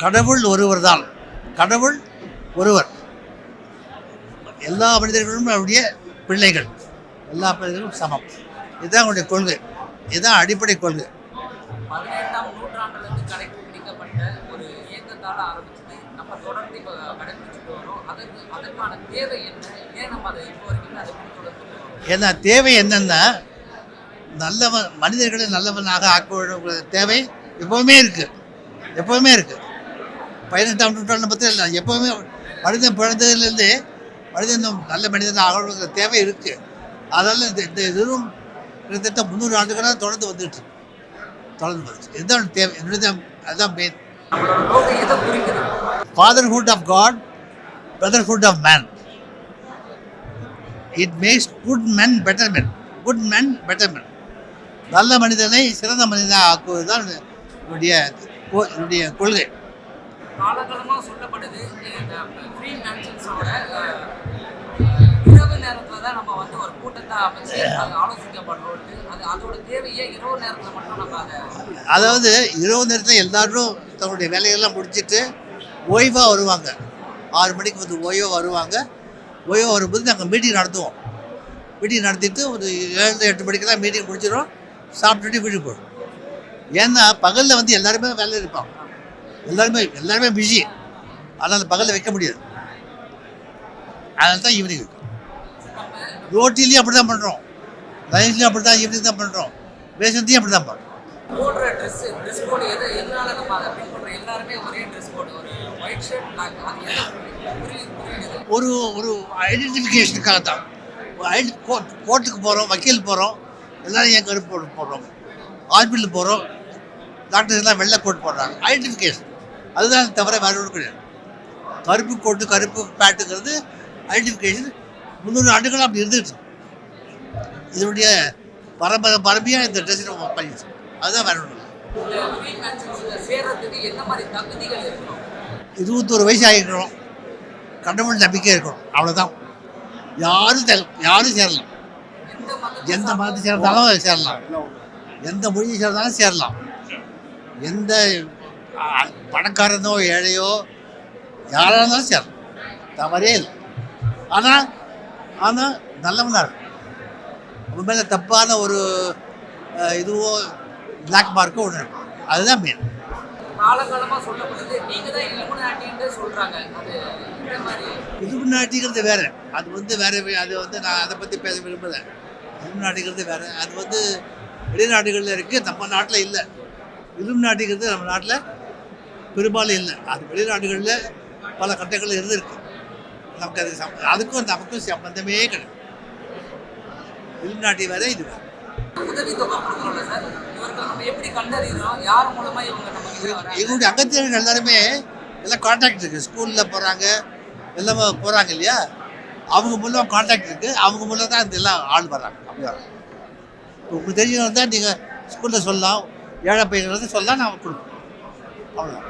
கடவுள் ஒருவர் தான். கடவுள் ஒருவர். எல்லா மனிதர்களும் அவருடைய பிள்ளைகள், எல்லா பிள்ளைகளும் சமம். இதுதான் அவருடைய கொள்கை, இதுதான் அடிப்படை கொள்கை. 18ஆம் நூற்றாண்டிலிருந்து கடைபிடிக்கப்பட்ட ஒரு இயக்கத்தால் ஆரம்பிச்சது நம்ம தொடர்ந்து இப்போ கடைபிடிச்சிட்டு வரோம். அதற்கான தேவை என்ன? ஏன் நம்ம அதை இப்போ வரைக்கும் அதை பின்தொடர்ந்து? ஏன்னா தேவை என்னன்னா, மனிதர்களை நல்லவனாக ஆக்க தேவை எப்போவுமே இருக்குது, எப்போவுமே இருக்குது. 18ஆம் நூற்றாண்டு பற்றி இல்லை, எப்போவுமே மனிதன் பிறந்ததுலேருந்து மனிதன் நல்ல மனிதன் ஆகணுங்கிற தேவை இருக்குது. அதனால் இந்த இதுவும் கிட்டத்தட்ட 300 ஆண்டுகளாக தொடர்ந்து வந்துட்டு இதுதான் தேவை. என்னுடைய அதுதான் main. Fatherhood of God, brotherhood of man. It makes good men better men. Good men better men. நல்ல மனிதனை சிறந்த மனிதனாக ஆக்குவது தான் என்னுடைய கொள்கை. காலகாலமாக சொல்லப்படுது, இந்த ஃப்ரீ மேன்ஷன்ஸோட இரவு நேரத்தில் தான் நம்ம வந்து ஒரு கூட்டத்தை அமைச்சு அது ஆலோசிக்கப்படுறோம். அதோட தேவையை இரவு நேரத்தில் மட்டும் நம்ம அதாவது இரவு நேரத்தில் எல்லாரும் தன்னுடைய வேலையெல்லாம் முடிச்சுட்டு ஓய்வாக வருவாங்க. 6 மணிக்கு வந்து ஓய்வாக வருவாங்க. ஓய்வாக வரும்போது நாங்கள் மீட்டிங் நடத்துவோம். மீட்டிங் நடத்திட்டு ஒரு 7-8 மணிக்கெல்லாம் மீட்டிங் முடிச்சிடும். சாப்பிட்டுட்டு வீட்டுக்கு போயிடும். ஏன்னா பகலில் வந்து எல்லாருமே வேலை இருப்பாங்க, எல்லாருமே பிஸி. அதனால் பகலில் வைக்க முடியாது. அதனால தான் ஈவினிங் இருக்கும். ரோட்டிலையும் அப்படி தான் பண்ணுறோம், லைஃப்லையும் அப்படி தான் ஈவினிங் தான் பண்ணுறோம், பேசுறதையும் அப்படி தான் பண்ணுறோம். போடுற ட்ரெஸ் கோடு எதனால நம்ம அதை பின்பற்றுறோம்? எல்லாருமே ஒரே ட்ரெஸ் கோடு, ஒரு ஒயிட் ஷர்ட் பிளாக், அது ஒரு ஐடென்டிஃபிகேஷனுக்காக தான். கோர்ட்டுக்கு போகிறோம், வக்கீல் போகிறோம், எல்லோரும் ஏன் கருப்பு போடுறோம். ஹாஸ்பிட்டலுக்கு போகிறோம், டாக்டர்ஸ் எல்லாம் வெள்ளை கோட் போடுறாங்க. ஐடென்டிஃபிகேஷன் அதுதான் தவிர வேறு ஒன்றும் கிடையாது. கருப்பு கோட்டு கருப்பு பேட்டுங்கிறது ஐடென்டிஃபிகேஷன். 300 ஆண்டுகள் அப்படி இருந்துச்சு. இதனுடைய பரம்பரையாக இந்த ட்ரெஸ் நம்ம பண்ணிச்சு. அதுதான் வேற ஒன்றும் இல்லை. 21 வயசு ஆகிருக்கணும், கடவுள் நம்பிக்கை இருக்கணும், அவ்வளோதான். யாரும் சேரலாம். எந்த மதத்தை சேர்ந்தாலும் சேரலாம், எந்த மொழியை சேர்ந்தாலும் சேரலாம். எந்த பணக்காரனோ ஏழையோ யாராக இருந்தாலும் சேரலாம், தவறே இல்லை. ஆனால் நல்லவனாக இருக்கும். உங்க மேலே தப்பான ஒரு இதுவோ பிளாக் மார்க்கோ ஒன்று இருக்கும். அதுதான் மெயின். காலகாலமாக சொல்லப்படுது, நீங்கள் தான் இலுமினாட்டின்னு சொல்கிறாங்க. அது இந்த மாதிரி இலுமினாட்டிங்கிறது வேறு, அது வந்து வேறு. அது வந்து நான் அதை பற்றி பேச விரும்பலை. இலுமினாட்டிங்கிறது வேறு, அது வந்து வெளிநாடுகளில் இருக்குது, நம்ம நாட்டில் இல்லை. இலுமினாட்டிங்கிறது நம்ம நாட்டில் பெரும்பாலும் இல்லை. அது வெளிநாடுகளில் பல கட்டங்கள் இருந்திருக்கு. நமக்கு அதுக்கும் நமக்கும் சம்பந்தமே கிடையாது. இலுமினாட்டி வேறு, இது வேறு. உதவித்தொகை கொடுக்குறோம்ல சார், இவர்கள் நம்ம எப்படி கண்டறிகிறோம்? யார் மூலமாக இவங்க நமக்கு? எங்களுடைய அங்கத்தினர்கள் எல்லாருமே எல்லாம் கான்டாக்ட் இருக்குது. ஸ்கூலில் போகிறாங்க, எல்லாம் போகிறாங்க இல்லையா, அவங்க மூலம் கான்டாக்ட் இருக்குது. அவங்க மூலம் தான் இந்த எல்லாம் ஆள் வர்றாங்க. அப்படி வராங்க. இப்போ உங்களுக்கு தெரிஞ்சவங்க தான் நீங்கள் ஸ்கூலில் சொல்லலாம், ஏழை பையன்கள் சொல்லலாம், நான் கொடுப்போம். அவ்வளோதான்.